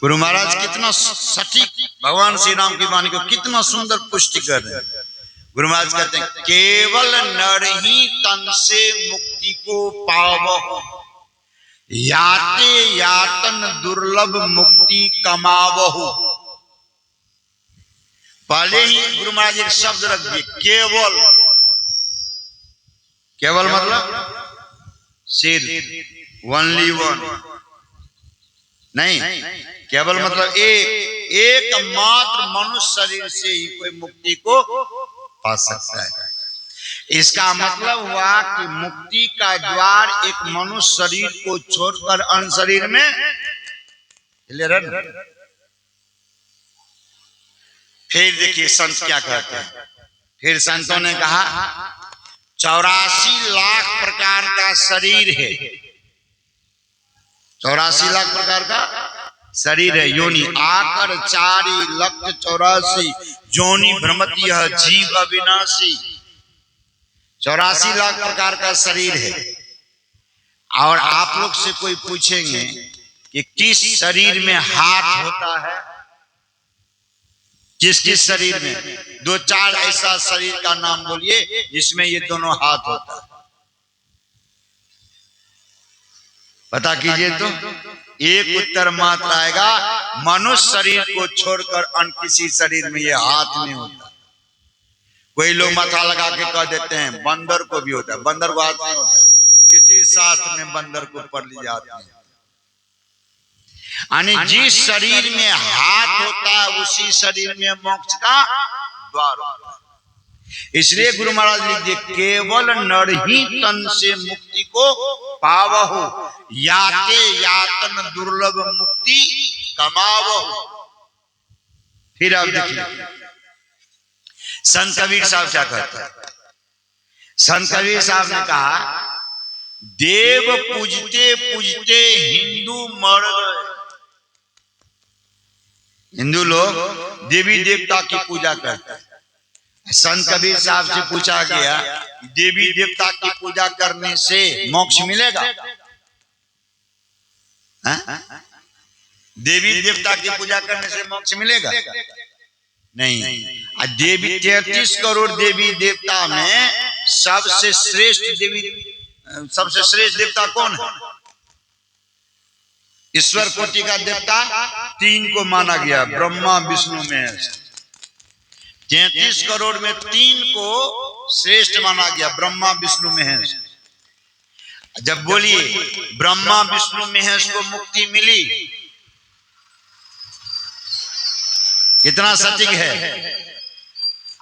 गुरु महाराज कितना सटीक भगवान श्री राम की वाणी को कितना सुंदर पुष्टि कर रहे हैं। गुरु महाराज कहते हैं केवल नर ही तन से मुक्ति को पावहु, याते यातन दुर्लभ मुक्ति कमावहु। पहले ही गुरु महाराज एक शब्द रख दिए केवल। केवल मतलब सिर्फ, ओनली वन नहीं, केवल मतलब एक मात्र मनुष्य शरीर से ही कोई मुक्ति को पा सकता है। इसका मतलब हुआ कि मुक्ति का द्वार एक मनुष्य शरीर को छोड़कर अन्य शरीर में फिर देखिए संत क्या कहते हैं। फिर संतों ने कहा 84 लाख प्रकार का शरीर है, 84 लाख प्रकार का शरीर है। योनि आकर 4,84,000 जोनि भ्रमति है जीव अविनाशी। 84 लाख प्रकार का शरीर है। और आप लोग से कोई पूछेंगे कि किस शरीर में हाथ होता है, किस किस शरीर में, 2-4 ऐसा शरीर का नाम बोलिए जिसमें ये दोनों हाथ होता है, पता कीजिए। तो एक उत्तर मात्र आएगा, मनुष्य शरीर को छोड़कर अन्य किसी शरीर में ये हाथ नहीं होता। कोई लोग माथा लगा के कह देते हैं बंदर को भी होता है, बंदर को हाथ नहीं होता है। किसी शास्त्र में बंदर को पढ़ लिया जाता है। यानी जिस शरीर में हाथ होता है उसी शरीर में मोक्ष का द्वार होता है। इसलिए गुरु महाराज लिख दिए केवल नर ही तन से मुक्ति को पावहु, याते यातन दुर्लभ मुक्ति कमावहु। फिर आप देखिए संत कबीर साहब क्या कहते हैं। संत कबीर साहब ने कहा देव पूजते पूजते हिंदू मर गए। हिंदू लोग देवी देवता की पूजा करते हैं। संत कबीर साहब से पूछा गया देवी देवता की पूजा करने से मोक्ष मिलेगा? देवी देवता की पूजा करने से मोक्ष मिलेगा? नहीं। देवी 33 करोड़ देवी देवता में सबसे श्रेष्ठ देवता कौन है? ईश्वर कोटि का देवता 3 को माना गया, ब्रह्मा विष्णु महेश। 33 करोड़ में 3 को श्रेष्ठ माना गया, ब्रह्मा विष्णु महेश। जब बोलिए ब्रह्मा विष्णु महेश को मुक्ति मिली, कितना सटीक है।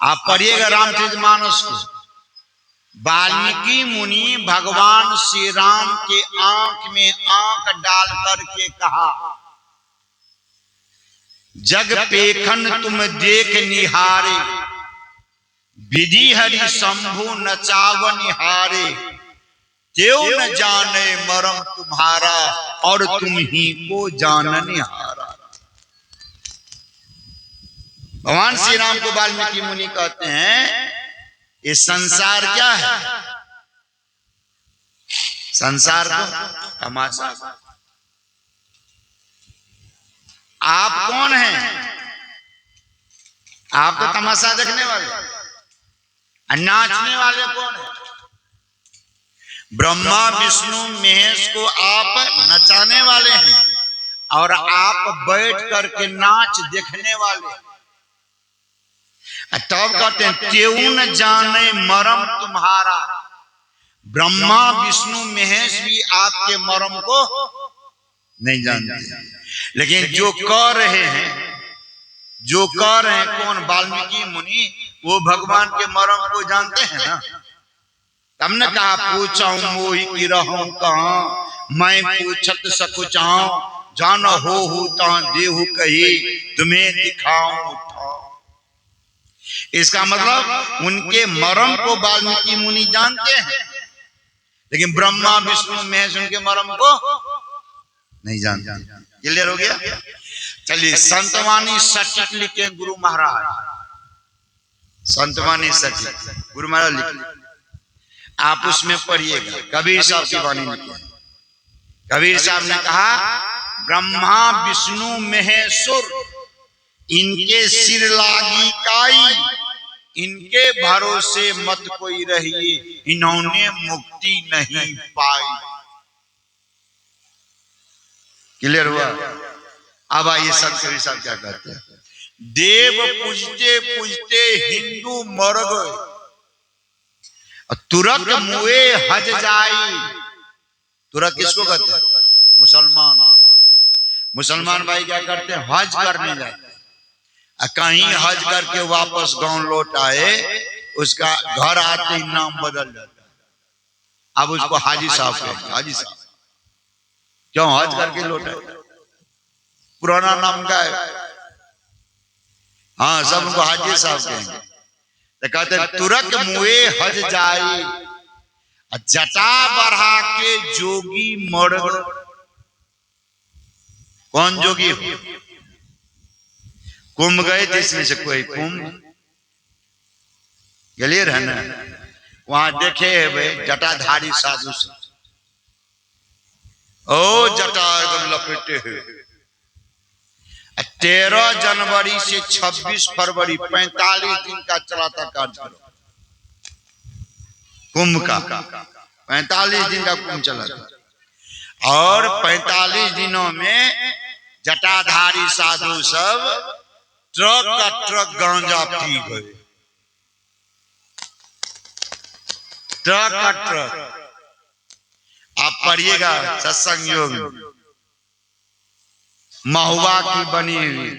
आप पढ़िएगा रामचरितमानस को। वाल्मीकि मुनि भगवान श्री राम के आंख में आंख डाल करके कहा जग पेखन तुम देख निहारे, विधि हरि शंभु नचाव निहारे, त्यों न जाने मरम तुम्हारा और तुम ही को जान निहारा। भगवान श्री राम को वाल्मीकि मुनि कहते हैं ये संसार क्या है? संसार तो तमाशा। आप कौन हैं? आप तो तमाशा देखने वाले, नाचने वाले कौन है? ब्रह्मा विष्णु महेश को आप नचाने वाले हैं और आप बैठ करके नाच देखने वाले। तब कहते हैं त्यों न जाने मरम तुम्हारा। ब्रह्मा विष्णु महेश भी आपके मरम को नहीं जानते, लेकिन जो कह रहे हैं कौन? वाल्मीकि मुनि, वो भगवान के मरम को जानते हैं ना। तब ने कहा पूछाऊं मोहि की रहूं कहां, मैं पूछत सकुचाऊं, जान हो ता देहु कही, तुम्हें दिखाऊं उठाऊं। इसका मतलब उनके मरम को वाल्मीकि मुनि जानते हैं, लेकिन ब्रह्मा विष्णु महेश उनके मरम को नहीं जानते। क्लियर हो गया? चलिए संतवाणी सटीक लिखे गुरु महाराज। संतवाणी सटीक गुरु महाराज लिखे, आप उसमें पढ़िएगा। कबीर साहब की वाणी लिखे। कबीर साहब ने कहा ब्रह्मा विष्णु महेश्वर इनके सिर लागी काई, इनके भरोसे मत कोई रहिए, इन्होंने मुक्ति नहीं पाई। क्लियर हुआ? अब आइए संत कबीर साहब क्या कहते हैं। देव पूजते पूजते हिंदू मर गए, तुरक मुए हज जाई। तुरक किसको कहते हैं? मुसलमान। मुसलमान भाई क्या करते हैं? हज करने जाते हैं, कहीं हज करके वापस गांव लौट आए, उसका घर आते ही नाम बदल जाता है। अब उसको हाजी साहब कहेंगे। हाजी साहब क्यों? हज करके लौट आए, पुराना नाम का है। हाँ, सब उनको हाजी साहब कहेंगे। तो कहते हैं तुरक मुए हज जाई, जटा बढ़ा के जोगी मर गए। कौन जोगी? कुंभ गए थे, इसमें से कोई कुंभ क्लियर है ना? वहां देखे भाई जटाधारी साधु से, ओ जटा एकदम लपेटे हुए। 13 जनवरी से 26 फरवरी 45 दिन का चला था कार्यक्रम कुंभ का। 45 दिन का कुंभ चला था और 45 दिनों में जटाधारी साधु सब ट्रक का ट्रक गांजा पी गए। ट्रक का ट्रक। आप पढ़िएगा सत्संग योग, महुआ की बनी हुई,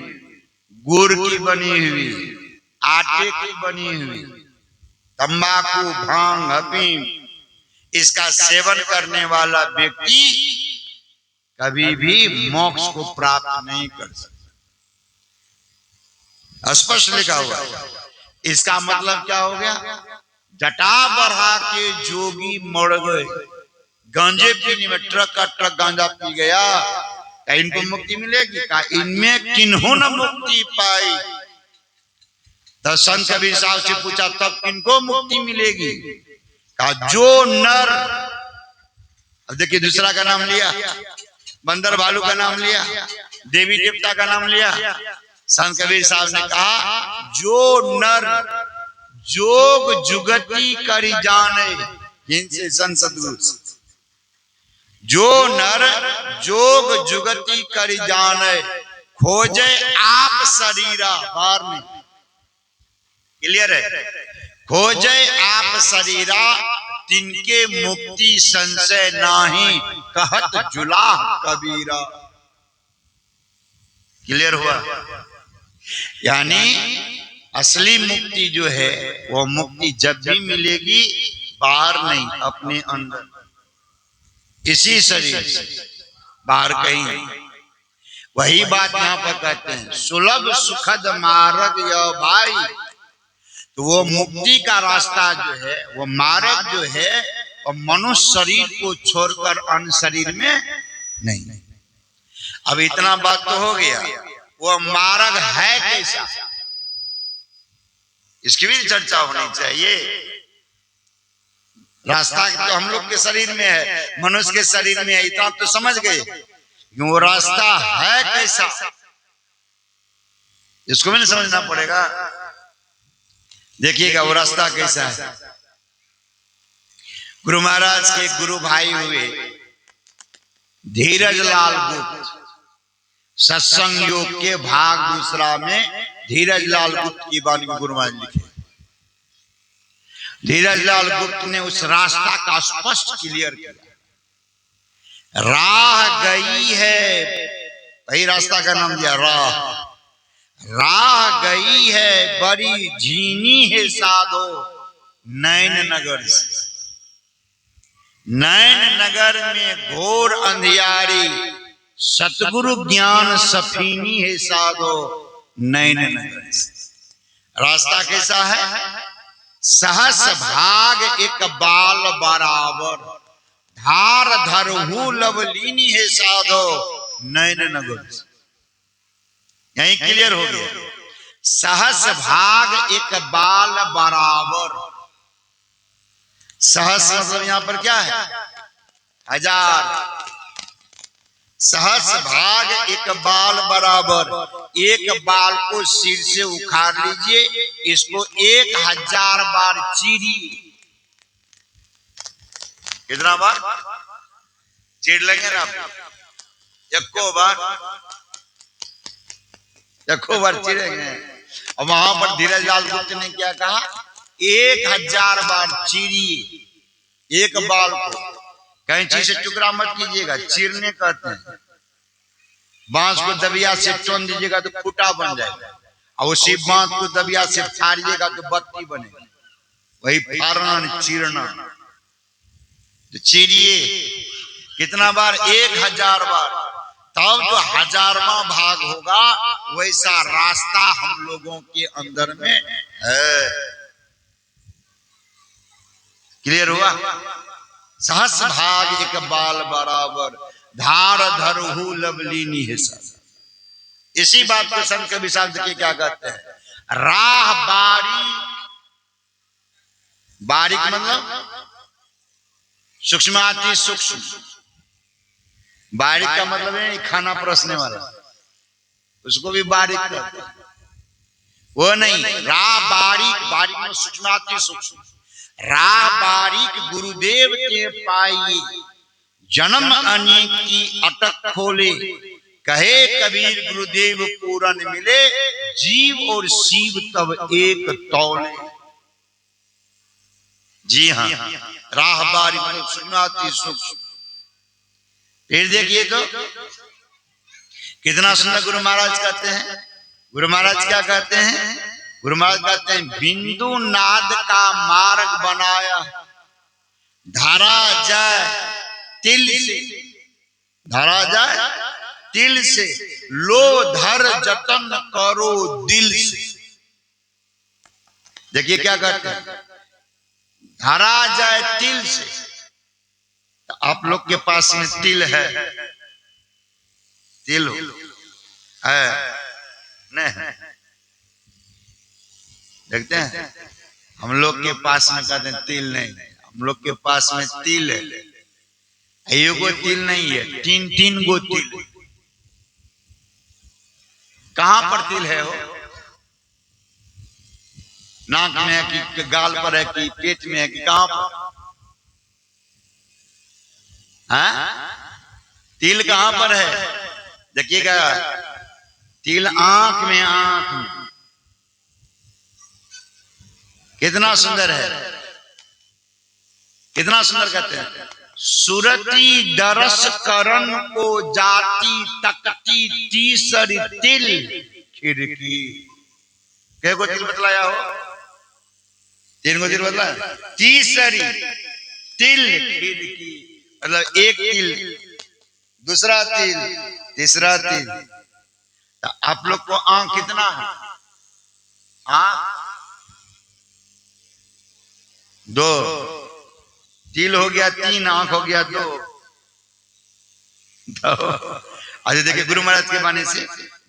गुड़ की बनी हुई, आटे की बनी हुई, तंबाकू, भांग, अफीम, इसका सेवन करने वाला व्यक्ति कभी भी मोक्ष को प्राप्त नहीं कर सकता। स्पष्ट लिखा हुआ। इसका मतलब क्या हो गया? जटा बढ़ा के जोगी मर गए। गांजे पीने में ट्रक का ट्रक गांजा पी गया, क्या इनको मुक्ति मिलेगी? क्या इनमें किन्हों न मुक्ति पाई? तो संत कबीर साहब से पूछा तब किनको मुक्ति मिलेगी? कहा जो नर, अब देखिए दूसरा का नाम लिया, बंदर भालू का नाम लिया, देवी देवता का नाम लिया। संत कबीर साहब ने कहा जो नर जोग जुगति करी जाने, जिनसे संत सद्गुरु, जो नर जोग जुगति करी जाने, खोजे आप शरीरा। बार में क्लियर है? खोजे आप शरीरा, तिनके मुक्ति संशय नाही, कहत जुलाह कबीरा। क्लियर हुआ? यानी असली मुक्ति जो है वो मुक्ति जब भी मिलेगी बाहर नहीं, अपने अंदर, इसी शरीर से, बाहर कहीं नहीं। वही बात यहाँ पर कहते हैं सुलभ सुखद मार्ग या भाई। तो वो मुक्ति का रास्ता जो है, वो मार्ग जो है, वो मनुष्य शरीर को छोड़कर अन्य शरीर में नहीं। अब इतना बात तो हो गया, वो मार्ग है कैसा, इसकी भी चर्चा होनी चाहिए। रास्ता तो हम लोग के शरीर में है, मनुष्य के शरीर में है, इतना तो समझ गए। वो रास्ता है कैसा, इसको भी नहीं समझना पड़ेगा। देखिएगा वो रास्ता कैसा है। गुरु महाराज के गुरु भाई हुए धीरज लाल गुप्त, सत्संग योग के भाग दूसरा में धीरज लाल गुप्त की बात गुरु महाराज लिखे। धीरज लाल गुप्त ने उस रास्ता का स्पष्ट क्लियर किया। राह गई है, वही रास्ता का नाम दिया, राह। राह गई है बड़ी झीनी है साधो नैन नगर से। नैन नगर में घोर अंधियारी, सतगुरु ज्ञान सफीनी है साधो नैन नगर से। रास्ता कैसा है? सहस भाग एक बाल बराबर, धार धरहू लवलीनी है साधो नैन नगर से। यही क्लियर हो गया। सहस भाग एक बाल बराबर। सहस मतलब यहां पर क्या है? 1000। सहस भाग एक बाल बराबर, एक बाल को सिर से उखाड़ लीजिए, इसको 1000 बार चीरिए। कितना बार चीर लेंगे ना आप? एको बार चीरेंगे। और वहां पर धीरजलाल गुप्त ने क्या कहा? 1000 बार चीरिए एक बाल को। कैंची से टुकड़ा मत कीजिएगा, चीरने कहते हैं। बांस को दबिया से चोन दीजिएगा तो खूटा बन जाएगा, और उसी बांस को दबिया से फाड़िएगा तो बत्ती बनेगा। वही फाड़ना, चीरना। तो चीरिए कितना बार? 1000 बार। तब जो 1000वां भाग होगा, वैसा रास्ता हम लोगों के अंदर में है। क्लियर हुआ? सहस भाग एक बाल बराबर, धार धरहु लवलीनी है। इसी बात को संत कबीर साहब के क्या कहते हैं? राह बारीक, बारीक मतलब सूक्ष्माति सूक्ष्म। बारीक का मतलब है खाना परोसने वाला, उसको भी बारीक कहते हैं। वो नहीं, राह बारीक, बारीक में सूक्ष्माति सूक्ष्म। राह बारीक गुरुदेव के पाइए, जन्म अनेक की अटक खोले। कहे कबीर गुरुदेव पूरन मिले, जीव और शिव तब एक तौले। जी हाँ, राह बारीक सूक्ष्माति सूक्ष्म। फिर देखिए तो कितना सुंदर गुरु महाराज कहते हैं। गुरु महाराज क्या कहते हैं? गुरु महाराज कहते हैं, बिंदु नाद का मार्ग बनाया, धारा जाए तिल से, धारा जाए तिल से, लो धर जतन करो दिल से। देखिए क्या कहते हैं, धारा जाए तिल से। तो आप लोग के पास में तिल है? तिल है नहीं? देखते हैं हम लोग के पास में कहते हैं तिल नहीं। हम लोग के पास में तिल है, एगो तिल नहीं है, 3 गो तिल। कहां पर तिल है? हो नाक में है कि गाल पर है कि पेट में है कि कहां पर? हाँ? तिल कहां पर है? देखिएगा, तिल आंख में, आंख में। कितना सुंदर है, कितना सुंदर कहते हैं। सुरती दरस करन को जाती तकती तीसरी तिल खिड़की। क्या को तिल बतलाया हो? 3 गो तिल बतलाया। तीसरी तिल खिड़की मतलब एक तिल, दूसरा तिल, तीसरा तिल। तो आप लोग को आंख कितना है? आंख 2, तिल हो गया 3, आंख हो गया 2। अच्छा देखिए गुरु महाराज के बाणी से,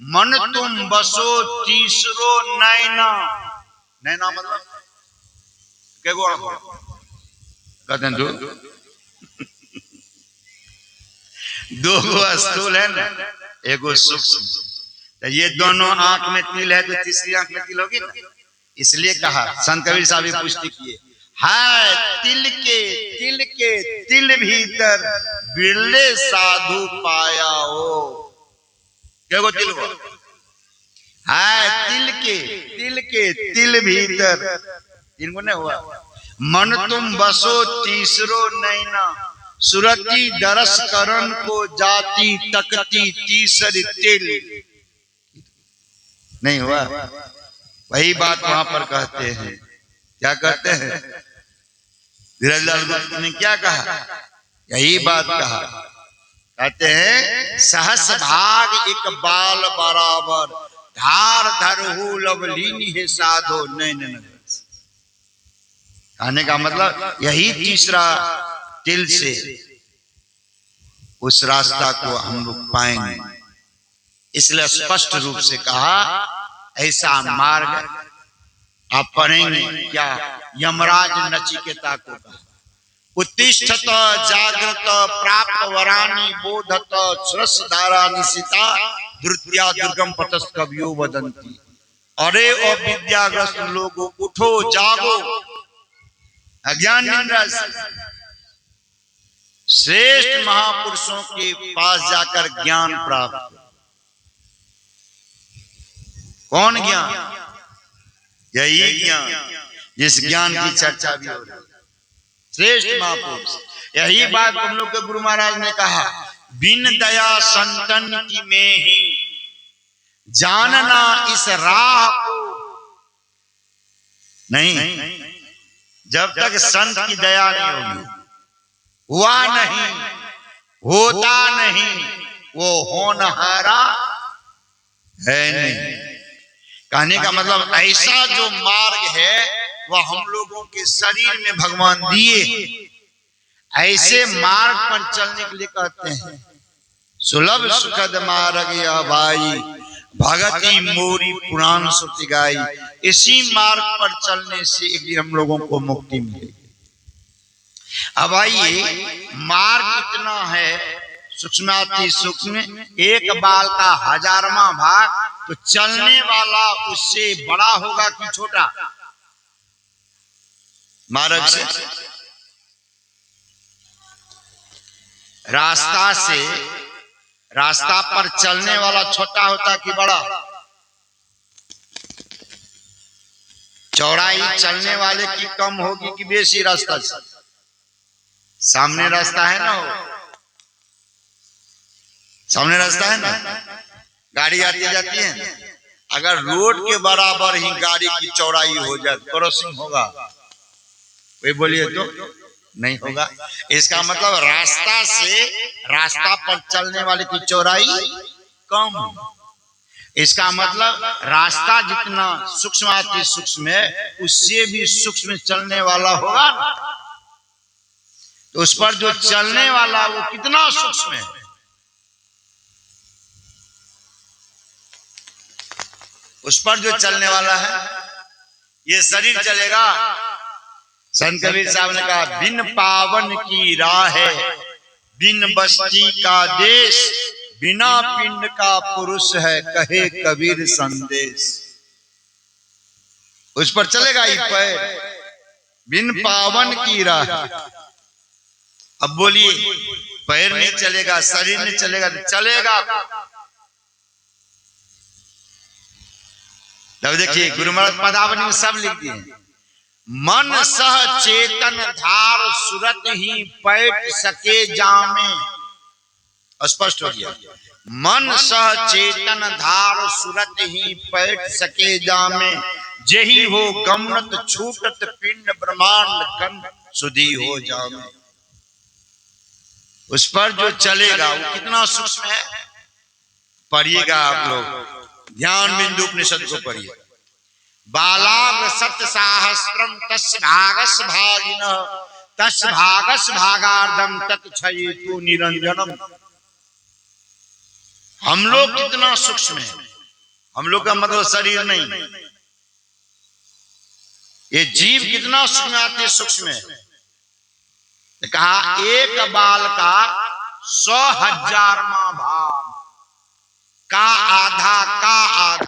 मन तुम बसो तीसरो नैना। नैना मतलब क्या गो आंख कहते हैं? 2 गो स्थूल है ना, एगो सूक्ष्म। तो ये दोनों आंख में तिल है, तो तीसरी आंख में तिल होगी ना। इसलिए कहा, संत कबीर साहब भी पुष्टि किए, है तिल के तिल भीतर बिरले साधु पाया हो। क्या गो तिल हुआ? है तिल के तिल भीतर, 3 गो नहीं हुआ। मन तुम बसो तीसरो नैना, सुरती दरस करन को जाती तकती तीसरी तिल। नहीं हुआ? वही बात वहां पर कहते हैं। क्या कहते हैं? धीरजलाल गुप्त ने क्या कहा? यही बात कहा। कहते हैं, सहस भाग एक बाल बराबर, धार धरहु लवलीनी है साधो नैन नगर। कहने का मतलब यही तीसरा तिल से उस रास्ता को हम लोग पाएंगे। इसलिए स्पष्ट रूप से कहा, ऐसा मार्ग आप पढ़ेंगे क्या? यमराज नचिकेता को कहा, उत्तिष्ठत जागृत प्राप्त वरानी बोधत श्रसधारा निशिता धृत्या दुर्गम पतस कवियो वदंती। अरे ओ विद्याग्रस्त लोगों, उठो जागो, अज्ञान निद्रा से श्रेष्ठ महापुरुषों के पास जाकर ज्ञान प्राप्त। कौन ज्ञान? यही ज्ञान जिस ज्ञान की चर्चा भी हो रही है, श्रेष्ठ महापुरुष। यही बात हम लोग के गुरु महाराज ने कहा, बिन दया संतन की में ही जानना इस राह को नहीं। जब तक संत की दया नहीं होगी, हुआ नहीं, होता नहीं, वो होनहारा है नहीं। कहने का मतलब ऐसा जो मार्ग है वह हम लोगों के शरीर में भगवान दिए, ऐसे मार्ग पर चलने के लिए कहते हैं सुलभ सुखद मार्ग या भाई भगति मोरी पुराण सुति गाई। इसी मार्ग पर चलने से एक दिन हम लोगों को मुक्ति मिलेगी। अब आइए, मार्ग इतना है सूक्ष्माति सूक्ष्म, एक बाल का 1000वां भाग, तो चलने वाला उससे बड़ा होगा कि छोटा? मार्ग से, रास्ता से, रास्ता पर चलने वाला छोटा होता कि बड़ा? चौड़ाई चलने वाले की कम होगी कि बेसी? रास्ता से सामने रास्ता है ना, हो सामने रास्ता है ना, गाड़ी आती जाती है। अगर रोड के बराबर ही गाड़ी की चौड़ाई हो जाए, क्रॉसिंग होगा? कोई बोलिए तो नहीं होगा। इसका मतलब रास्ता से, रास्ता पर चलने वाले की चौड़ाई कम। इसका मतलब रास्ता जितना सूक्ष्म अति सूक्ष्म है, उससे भी सूक्ष्म चलने वाला होगा ना, तो उस पर जो चलने वाला वो कितना सूक्ष्म है। उस पर जो चलने वाला है, ये शरीर चलेगा। संत कबीर साहब ने कहा, बिन पावन की राह है, बिन बस्ती का देश, बिना पिंड का पुरुष है, कहे कबीर संदेश। उस पर चलेगा ही पैर, बिन पावन की राह। अब बोलिए, पैर नहीं चलेगा, शरीर नहीं चलेगा, तो चलेगा। तब देखिए गुरु महाराज पदावली में सब लिख दिए, मन सह चेतन धार सुरत ही पैठ सके जामे। स्पष्ट हो गया, मन सह चेतन धार सुरत ही पैठ सके जामे, जेहि हो गमनत छूटत पिंड ब्रह्मांड कन सुधी हो जामे। उस पर जो चलेगा वो कितना सूक्ष्म है। पढ़िएगा आप लोग, ध्यान बिंदु उपनिषद को पढ़िए। बालाग्र सत्य सहस्त्रम तस् भागस भागिनः, तस् भागस भागार्धम तत्क्षयेतु निरंजनम। हम लोग कितना सूक्ष्म है। हम लोग का मतलब शरीर नहीं, ये जीव कितना सूक्ष्म अति सूक्ष्म है। कहा एक बाल का 100,000वां भाग का आधा